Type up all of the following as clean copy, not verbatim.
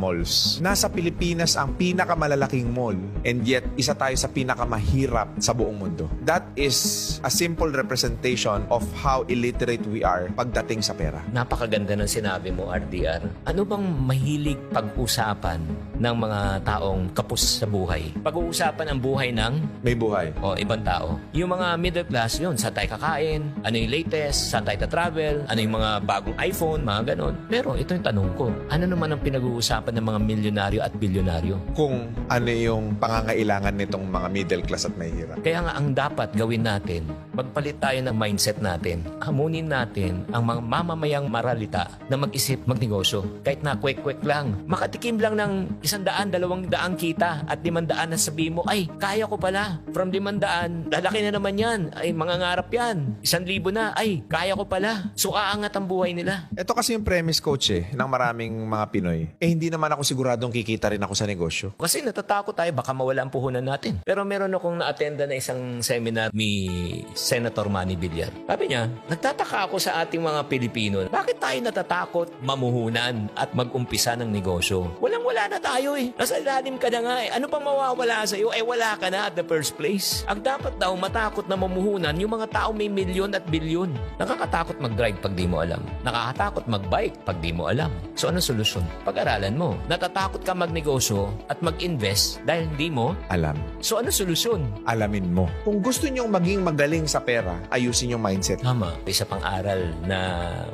malls. Nasa Pilipinas ang pinakamalalaking mall and yet isa tayo sa pinakamahirap sa buong mundo. That is a simple representation of how illiterate we are pagdating sa pera. Napakaganda ng sinabi mo, RDR. Ano bang mahilig pag-usapan ng mga taong kapos sa buhay? Pag-uusapan ang buhay ng May buhay. o ibang tao. Yung mga middle class, yun, saan tayo kakain, ano yung latest, saan tayo travel, ano yung mga bagong iPhone, mga ganon. Pero ito yung tanong ko, ano naman ang pinag-uusapan ng mga milyonaryo at bilyonaryo? Kung ano yung pangangailangan nitong mga middle class at mahihirap. Kaya nga ang dapat gawin natin, magpalit tayo ng mindset natin. Hamunin natin ang mga mamamayang maralita na mag-isip, magnegosyo. Kahit na kwek-kwek lang. Makatikim lang ng 100, 200 kita at 500 na sabihin mo, ay, kaya ko pala. From 500, lalaki na naman yan. Ay, mangangarap yan. 1,000 na, ay, kaya ko pala. So, aangat ang buhay nila. Ito kasi yung premise, coach, ng maraming mga Pinoy. Hindi naman ako siguradong kikita rin ako sa negosyo. Kasi natatakot tayo, baka mawala ang puhunan natin. Pero meron akong na-attenda na isang seminar ni Senator Manny Villar. Sabi niya, nagtataka ako sa ating mga Pilipino, bakit tayo natatakot mamuhunan at mag-umpisa ng negosyo? Walang-wala na tayo eh. Nasa ilalim ka na nga eh. Ano pang mawawala sa'yo? Eh wala ka na at the first place. Ang dapat daw matakot na mamuhunan yung mga tao may milyon at bilyon. Nakakatakot mag-drive pag di mo alam. Nakakatakot mag-bike pag di mo alam. So anong solusyon? Pag-aralan mo. Natatakot ka magnegosyo at mag-invest dahil hindi mo. Alam. So anong solusyon? Alamin mo. Kung gusto nyong maging magaling sa pera, ayusin yung mindset. Tama. Isa pang aral na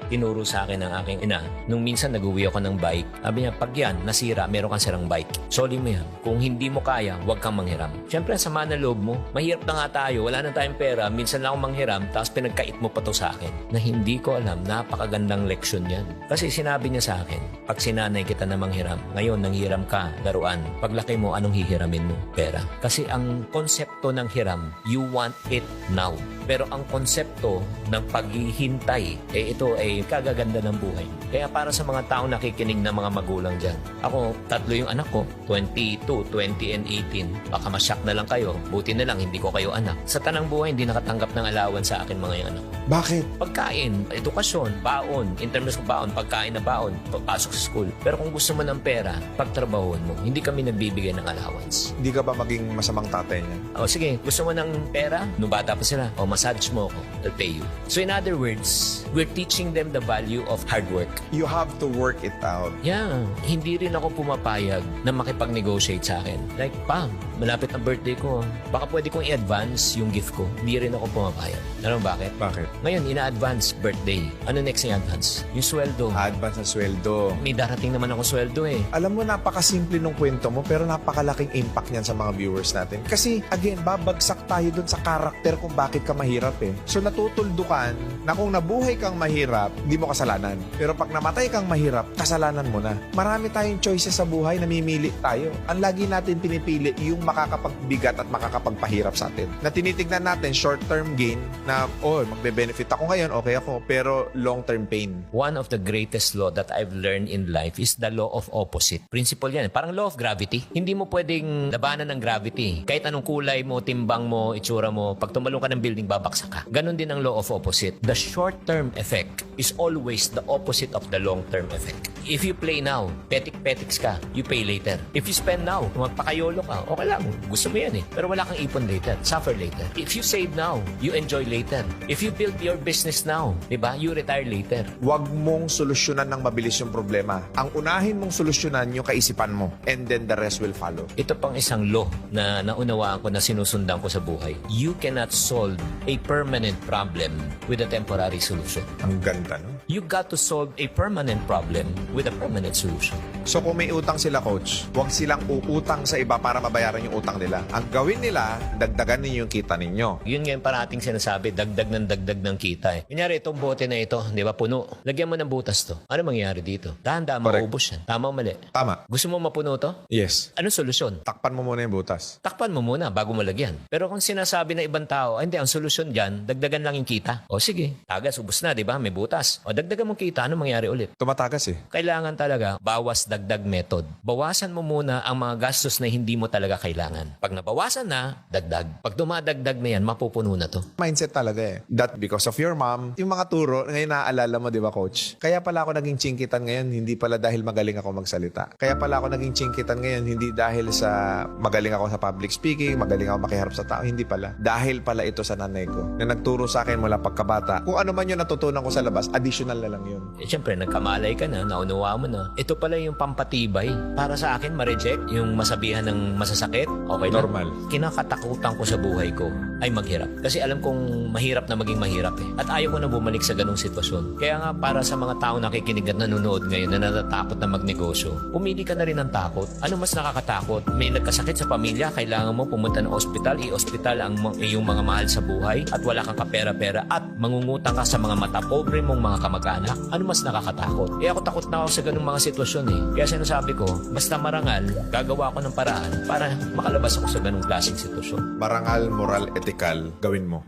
tinuro sa akin ng aking ina. Nung minsan nag-uwi ako ng bike, sabi niya, pag yan, nasira, meron kang sirang bike. Soli mo yan. Kung hindi mo kaya, huwag kang manghiram. Siyempre, sama na loob mo. Mahirap na nga tayo, wala na tayong pera, minsan lang ako manghiram, tapos pinagkait mo pa to sa akin. Na hindi ko alam, napakagandang leksyon yan. Kasi sinabi niya sa akin, pag sinanay kita na manghiram, ngayon nanghiram ka, laruan. Paglaki mo, anong hihiramin mo? Pera. Kasi ang konsepto ng hiram, you want it now. Pero ang konsepto ng paghihintay, ito ay kagaganda ng buhay. Kaya para sa mga taong nakikinig na mga magulang dyan, ako, 3 yung anak ko, 22, 20, and 18. Baka masyak na lang kayo, buti na lang hindi ko kayo anak. Sa tanang buhay, hindi nakatanggap ng allowance sa akin mga yung anak ko. Bakit? Pagkain, edukasyon, baon, in terms of baon, pagkain na baon, papasok sa school. Pero kung gusto mo ng pera, pagtrabahoan mo, hindi kami nagbibigay ng allowance. Hindi ka ba maging masamang tatay niya? O sige, gusto mo ng pera? Nung bata pa sila, o massage mo ako, I'll pay you. So in other words, we're teaching them the value of hard work. You have to work it out. Yeah, hindi rin ako pumapayag na makipag-negotiate sa akin. Like, Pam, malapit ang birthday ko. Baka pwede kong i-advance yung gift ko. Hindi rin ako pumapayag. Alam mo bakit? Bakit? Ngayon, ina-advance birthday. Ano next na i-advance? Yung sweldo. Advance na sweldo. May darating naman akong sweldo eh. Alam mo, napakasimple nung kwento mo pero napakalaking impact niyan sa mga viewers natin. Kasi, again, babagsak tayo dun sa karakter kung bakit ka mahirap eh. So, natutuldukan na kung nabuhay kang mahirap, hindi mo kasalanan. Pero pag namatay kang mahirap, kasalanan mo na. Marami tayong choices sa buhay, namimili tayo. Ang lagi natin pinipili yung makakapagbigat at makakapagpahirap sa atin. Na tinitignan natin short-term gain na, magbe-benefit ako ngayon, okay ako, pero long-term pain. One of the greatest law that I've learned in life is the law of opposite. Principle yan. Parang law of gravity. Hindi mo pwedeng labanan ng gravity. Kahit anong kulay mo, timbang mo, itsura mo, pag tumalong ka ng building, babaksak ka. Ganon din ang law of opposite. The short-term effect is always the opposite of the long-term effect. If you play now, petik-petiks ka, you pay later. If you spend now, magpakayolo ka, okay lang. Gusto mo yan eh. Pero wala kang ipon later. Suffer later. If you save now, you enjoy later. If you build your business now, diba? You retire later. Huwag mong solusyonan ng mabilis yung problema. Ang unahin mong solusyonan yung kaisipan mo. And then the rest will follow. Ito pang isang law na naunawaan ko na sinusundan ko sa buhay. You cannot solve a permanent problem with a temporary solution. Ang ganda, no? You got to solve a permanent problem with a permanent solution. So kung may utang sila, coach, huwag silang uutang sa iba para mabayaran yung utang nila. Ang gawin nila, dagdagan ninyo yung kita ninyo. Yun nga yung parating sinasabi, dagdag ng kita eh. Kunyari, itong bote na ito, di ba, puno. Lagyan mo ng butas to. Ano mangyayari dito? Dahan-dahan maubos yan. Tama o mali? Tama. Gusto mo mapuno to? Yes. Anong solusyon? Takpan mo muna yung butas. Takpan mo muna bago mo lagyan. Pero kung sinasabi ng ibang tao, hindi, ang solusyon dyan, dagdagan lang yung kita. O sige, tagas, ubos na, di ba? May butas. O dagdagan mong kita, ano mangyari ulit? Tumatagas eh. Kailangan talaga bawas dagdag method. Bawasan mo muna ang mga gastos na hindi mo talaga kailangan. Pag nabawasan na, dagdag. Pag dumadagdag na yan, mapupuno na to. Mindset talaga eh. That because of your mom, yung mga turo, ngayon naaalala mo, di ba, coach? Kaya pala ako naging chingkitan ngayon, hindi pala dahil magaling ako magsalita. Kaya pala ako naging chingkitan ngayon, hindi dahil sa magaling ako sa public speaking, magaling ako makiharap sa tao, hindi pala. Dahil pala ito sa nanay ko, na nagturo sa akin mula pagkabata. Kung ano man yung natutunan ko sa labas, additional na lang yun. Eh, syempre, nagkamalay ka na, naunawa mo na. Ito pala yung pampatibay. Para sa akin, ma-reject yung masabihan ng masasakit. Okay lang. Normal. Kinakatakutan ko sa buhay ko ay maghirap. Kasi alam kong mahirap na maging mahirap eh. At ayaw ko na bumalik sa ganung sitwasyon. Kaya nga, para sa mga tao nakikinig at nanonood ngayon na natatakot na magnegosyo, pumili ka na rin ng takot. Ano mas nakakatakot? May nagkasakit sa pamilya, kailangan mo pumunta ng ospital, i-ospital ang iyong mga mahal sa buhay at wala kang kapera-pera at mangungutang ka sa mga mata pobre mong mga kamag-anak. Ano mas nakakatakot? Eh ako takot na ako sa ganung mga sitwasyon eh. Kaya sinasabi ko, basta marangal, gagawa ko ng paraan para makalabas ako sa ganung klaseng sitwasyon. Marangal, moral, ethical, gawin mo.